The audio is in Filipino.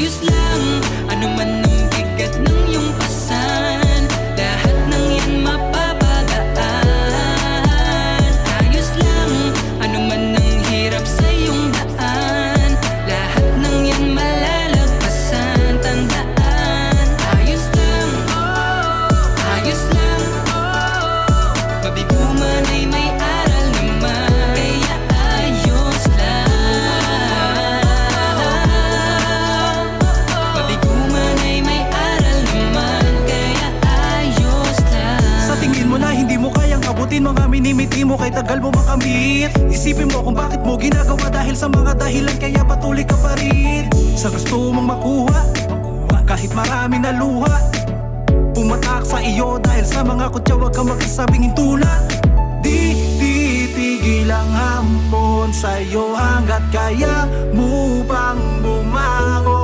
Ayos lang, ano man ang bigat ng iyong pasan, lahat ng yan mapapagaan. Ayos lang, ano man ang hirap sa iyong daan, lahat ng yan malalagpasan. Tandaan, ayos lang, ayos lang, mabigo man ay may aral naman, kaya ayos lang. Mabigo man ay may aral naman, kaya ayos lang. Sa tingin mo na hindi mo kayang abutin mga minimiti mo, kay tagal mo makamit. Isipin mo kung bakit mo ginagawa, dahil sa mga dahilan kaya patuloy ka pa rin sa gusto mong makuha. Kahit marami na luha pumatak sa iyo dahil sa mga kutya, wag kang magsasabing hintula. Di titigil ang hamon sa'yo hanggat kaya mo pang bumangon.